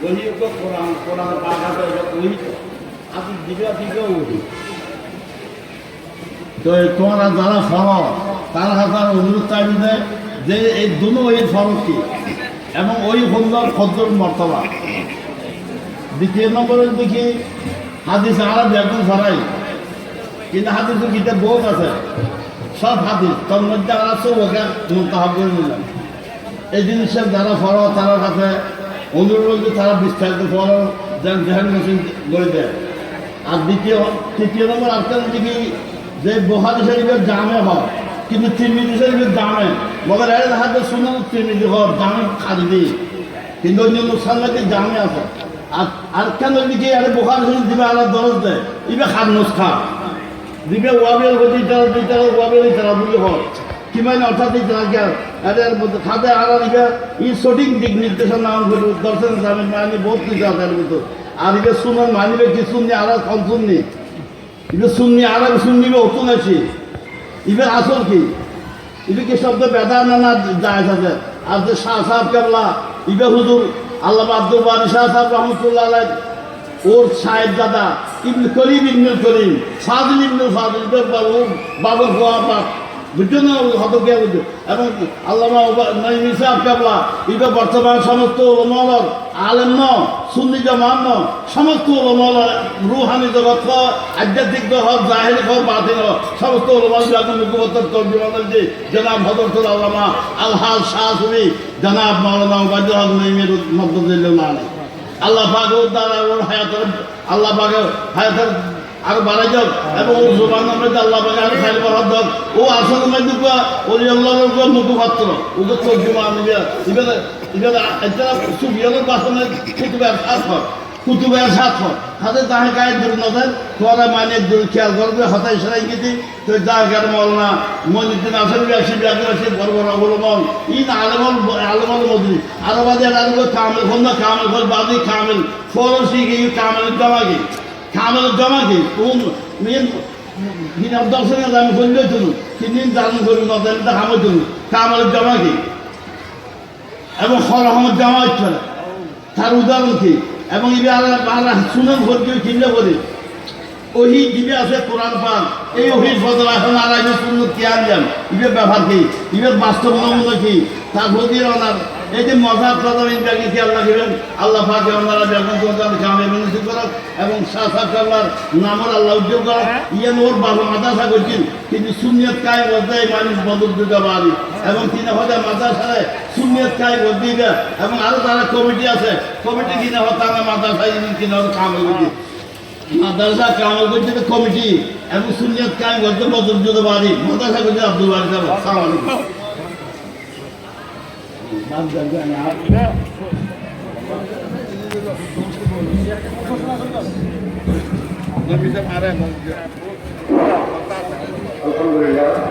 वही को कुरान कुरान पाक है वही तो आप दिव्या वही तो तुम्हारा जाना फलो तारा हातार অনুরোধ চাইবে যে এই দুনো এই ফরক কি এবং ওই সুন্দর ফজর মর্তবা দ্বিতীয় নম্বরে দেখি হাদিস আরব একদম ছড়াই কিন্তু হাদিসের কিতাব বহুত আছে সব হাদিস তার মধ্যে আমরা সবকে মুনতাহাব করে নিলাম এই জিনিসের যারা ফলো তারা কাছে অনুরোধ তারা বিস্তারিত ফলো যেন জেহান মেশিন করে দেয় আর তৃতীয় নম্বর আপনার দেখি যে বুখারী শরীফের জামে হয় কিন্তু তিরমিজি শরীফের জামে মগর এর হাতে শুনুন তিরমিজি হয় জামে খারিদি কিন্তু অন্য মুসলমানদের জামে আছে আর কেন দিকে আর বুখারী শরীফ দিবে আলাদা দরজ দেয় ইবে খান নুসখা দিবে ওয়াবেল হতে তারা ওয়াবেল তারা বুঝে হয় কিমান অর্থাৎ এদের মধ্যে খাতে আর দিবে এই সঠিক দিক নির্দেশনা দর্শন জামে মানে বহুত কিছু আছে এর মধ্যে আর ইবে শুনুন মানিবে কি শুননি আর কম শুননি ইবে শুননি আর শুননিবে অতুন আছে ইবে আসল কি ইবে কি শব্দ বেদান না যায় আছে আর যে শাহ সাহেব কেবলা ইবে হুজুর আল্লামা আব্দুল বারী শাহ সাহেব রহমতুল্লাহ আলাইহ ওর সাহেব দাদা ইবনে করিম ইবনে করিম ফাজিল ইবনে ফাজিল বাবুর গোয়া বুঝছো না হতকে বুঝো এবং আল্লামা নাইমি সাহেব কেবলা ইবে বর্তমান সমস্ত ওলামার আলেম ন সুন্নি জামান ন সমস্ত ওলামার রুহানি জগৎ আধ্যাত্মিক হক জাহির হক বাতিল হক সমস্ত ওলামার যখন মুখবত্তর তর্জমান যে জনাব হযরতুল আল্লামা আলহাজ শাহ সুফি জনাব মাওলানা ওবায়দুল হক নাইমির মদদুল্লাহ আলাইহি আল্লাহ পাক ওর দ্বারা ওর হায়াতের আল্লাহ পাক হায়াতের আরো বাড়াই যাক এবং ওর জোবান মধ্যে আল্লাহ পাক আর খাইল বরাদ দাও ও আসল মধ্যে ওই আল্লাহর মুখপাত্র ওকে তর্জমা নিবে ইবেলা এটা সুবিয়ালের বাসনে কুতুবের সাথ হাতে তাহে গায়ে দূর নজর তোরা মানে দূর খেয়াল করবে হতাই সেরাই গেছি তো যার গার মৌলানা মনিদ্দিন আসল ব্যাসী ব্যাগরাসী বড় বড় অবলম্বন ইন আলমল মজুরি আরো বাদে আরো কামেল খন্দা কামেল খল বাদি কামেল ফরসি গিয়ে কামেলের জমাকে কোন মেন দিন দর্শনে আমি বললেই তুলুন তিন দিন জানুন করুন নজর হামের তুলুন কামেলের জমাকে এবং হরহমদ জামা ইচ্ছা তার উদাহরণ কি এবং ইবে আল্লাহ শুনেন ভর্তি চিন্তা করে ওহি দিবে আছে কোরআন পাক এই ওহির ফজল এখন আর আগে শূন্য তিয়ার যান ইবে ব্যবহার কি ইবে বাস্তব নমুনা কি তার ভর্তির ওনার এই যে মজা প্রধান ব্যাগি খেয়াল রাখবেন আল্লাহ পাকে ওনারা বেগম তোর কামে বিনতি করেন এবং শাসা কাল্লার নামের আল্লাহ উদ্যোগ করেন ইয়ে ওর বাবা মাদ্রাসা করছেন কিন্তু সুন্নিয়ত কায় বলতে মানুষ বদল দিতে পারি এবং তিনি হয়তো মাদ্রাসায় সুন্নিয়ত কায় বল দিবে এবং আরো তারা কমিটি আছে কমিটি কিনে হতো আমরা মাদ্রাসায় কিনে হতো কামে করছি মাদ্রাসা কামে করছে কমিটি এবং সুন্নিয়ত কায় বলতে বদল দিতে পারি মাদ্রাসা করছে আব্দুল বারী সাহেব আসসালামু আলাইকুম Alhamdulillah